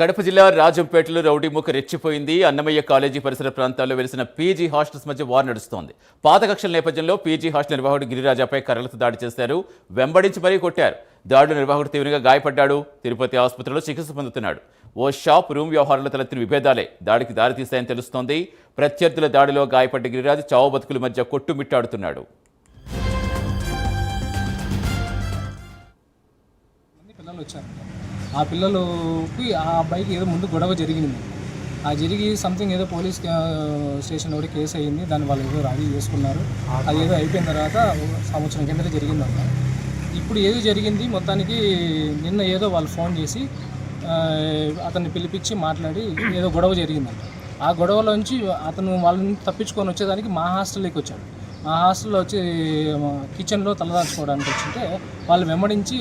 కడప జిల్లా రాజంపేటలో రౌడీ ముఖ రెచ్చిపోయింది. అన్నమయ్య కాలేజీ పరిసర ప్రాంతాల్లో వెలిసిన పీజీ హాస్టల్స్ మధ్య వార్ నడుస్తోంది. పాత కక్షల నేపథ్యంలో పీజీ హాస్టల్ నిర్వాహకుడు గిరిరాజాపై కర్రలతో దాడి చేశారు. వెంబడించి మరీ కొట్టారు. దాడిలో నిర్వాహకుడు తీవ్రంగా గాయపడ్డాడు. తిరుపతి ఆసుపత్రిలో చికిత్స పొందుతున్నాడు. ఓ షాప్ రూమ్ వ్యవహారంలో తలెత్తిన విభేదాలే దాడికి దారితీశాయని తెలుస్తోంది. ప్రత్యర్థుల దాడిలో గాయపడ్డ గిరిరాజు చావు బతుకుల మధ్య కొట్టుమిట్టాడుతున్నాడు. ఆ పిల్లలకి ఆ అబ్బాయికి ఏదో ముందు గొడవ జరిగింది. ఆ జరిగి సంథింగ్ ఏదో పోలీస్ స్టేషన్ ఒకటి కేసు అయ్యింది. దాన్ని వాళ్ళు ఏదో రాజీ చేసుకున్నారు. అది ఏదో అయిపోయిన తర్వాత సంవత్సరం కిందట జరిగిందంట. ఇప్పుడు ఏదో జరిగింది మొత్తానికి నిన్న ఏదో వాళ్ళు ఫోన్ చేసి అతన్ని పిలిపించి మాట్లాడి ఏదో గొడవ జరిగిందంట. ఆ గొడవలోంచి అతను వాళ్ళని తప్పించుకొని వచ్చేదానికి మా హాస్టల్లోకి వచ్చాడు. మా హాస్టల్లో వచ్చి కిచెన్లో తలదాచుకోవడానికి వచ్చింటే వాళ్ళు వెంబడించి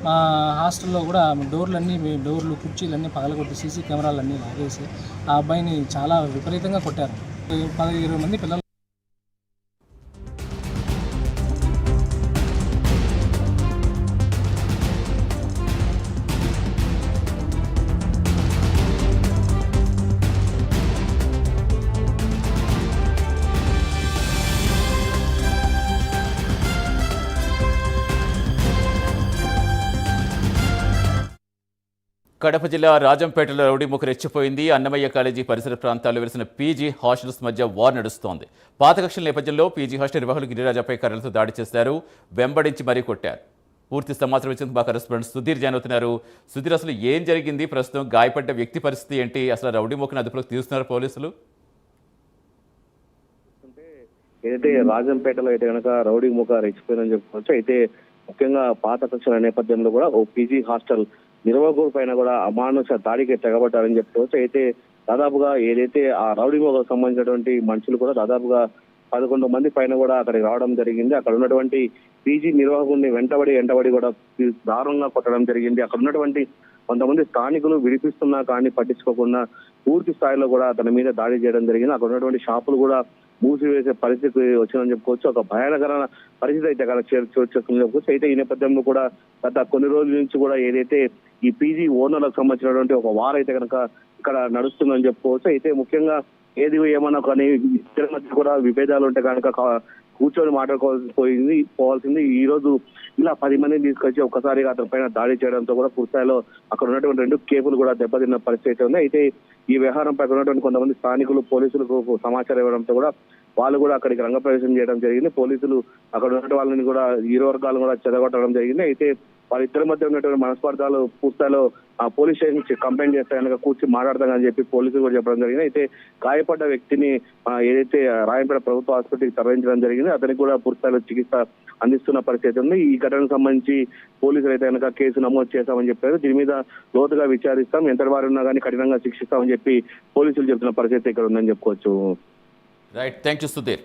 మా హాస్టల్లో కూడా డోర్లు కుర్చీలన్నీ పగలగొట్టి సీసీ కెమెరాలన్నీ లాగేసి ఆ అబ్బాయిని చాలా విపరీతంగా కొట్టారు. 10-20 మంది పిల్లలు. కడప జిల్లా రాజంపేటలో రౌడీ ముఖ రెచ్చిపోయింది. అన్నమయ్య కాలేజీ పరిసర ప్రాంతాల్లో వెలిసిన పీజీ హాస్టల్స్ మధ్య వార్ నడుస్తోంది. పాత కక్షల నేపథ్యంలో పీజీ హాస్టల్ నిర్వాహకులు గిరిరాజాపై కర్రలతో దాడి చేశారు. వెంబడించి మరీ కొట్టారు. పూర్తి సమాచారం ఇచ్చేందుకు మా కరెస్పాండెంట్ సుధీర్ జాయిన్ అవుతున్నారు. సుధీర్, అసలు ఏం జరిగింది? ప్రస్తుతం గాయపడ్డ వ్యక్తి పరిస్థితి ఏంటి? అసలు రౌడీ ముఖను అదుపులోకి తీస్తున్నారు పోలీసులు? ఏదైతే రాజంపేటలో అయితే కనుక రౌడీ ముఖ రెచ్చిపోయిందని చెప్పుకోవచ్చు. అయితే ముఖ్యంగా పాత కక్షల నేపథ్యంలో కూడా ఓ పీజీ హాస్టల్ నిర్వాహకుడి పైన కూడా అమానుష దాడికి తెగబడ్డారని చెప్పుకోవచ్చు. అయితే దాదాపుగా ఏదైతే ఆ రౌడీ ముఖకు సంబంధించినటువంటి మనుషులు కూడా దాదాపుగా 11 మంది పైన కూడా అక్కడికి రావడం జరిగింది. అక్కడ ఉన్నటువంటి పీజీ నిర్వాహకుడిని వెంటబడి కూడా దారుణంగా కొట్టడం జరిగింది. అక్కడ ఉన్నటువంటి కొంతమంది స్థానికులు విడిపిస్తున్నా కానీ పట్టించుకోకుండా పూర్తి స్థాయిలో కూడా అతని మీద దాడి చేయడం జరిగింది. అక్కడ ఉన్నటువంటి షాపులు కూడా మూసివేసే పరిస్థితి వచ్చిందని చెప్పుకోవచ్చు. ఒక భయానకర పరిస్థితి అయితే అక్కడ చేరుతుందని చెప్పుకోవచ్చు. అయితే ఈ నేపథ్యంలో కూడా గత కొన్ని రోజుల నుంచి కూడా ఏదైతే ఈ పీజీ ఓనర్లకు సంబంధించినటువంటి ఒక వార్ అయితే కనుక ఇక్కడ నడుస్తుందని చెప్పుకోవచ్చు. అయితే ముఖ్యంగా ఏది ఏమన్నా కానీ ఇద్దరి మధ్య కూడా విభేదాలు ఉంటే కనుక కూర్చొని పోవాల్సింది ఈ రోజు ఇలా 10 మందిని తీసుకొచ్చి ఒక్కసారిగా అతని పైన దాడి చేయడంతో కూడా పూర్తిస్థాయిలో అక్కడ ఉన్నటువంటి 2 కేబుల్ కూడా దెబ్బతిన్న పరిస్థితి ఉంది. అయితే ఈ వ్యవహారంపై ఉన్నటువంటి కొంతమంది స్థానికులు పోలీసులకు సమాచారం ఇవ్వడంతో కూడా వాళ్ళు కూడా అక్కడికి రంగప్రవేశం చేయడం జరిగింది. పోలీసులు అక్కడ ఉన్నటువంటి వాళ్ళని కూడా ఇరు వర్గాలను కూడా చెదగొట్టడం జరిగింది. అయితే వాళ్ళిద్దరి మధ్య ఉన్నటువంటి మనస్పర్ధాలు పూర్తిస్థాయిలో ఆ పోలీస్ స్టేషన్ కంప్లైంట్ చేస్తే కనుక కూర్చొని మాట్లాడతామని చెప్పి పోలీసులు కూడా చెప్పడం జరిగింది. అయితే గాయపడ్డ వ్యక్తిని ఏదైతే రాయంపేట ప్రభుత్వ ఆసుపత్రికి తరలించడం జరిగింది. అతనికి కూడా పూర్తిస్థాయిలో చికిత్స అందిస్తున్న పరిస్థితి ఉంది. ఈ ఘటనకు సంబంధించి పోలీసులు అయితే కనుక కేసు నమోదు చేశామని చెప్పారు. దీని మీద లోతుగా విచారిస్తాం, ఎంతటి వారు ఉన్నా కానీ కఠినంగా శిక్షిస్తామని చెప్పి పోలీసులు చెబుతున్న పరిస్థితి ఇక్కడ ఉందని చెప్పుకోవచ్చు. Right, thank you Sudheer.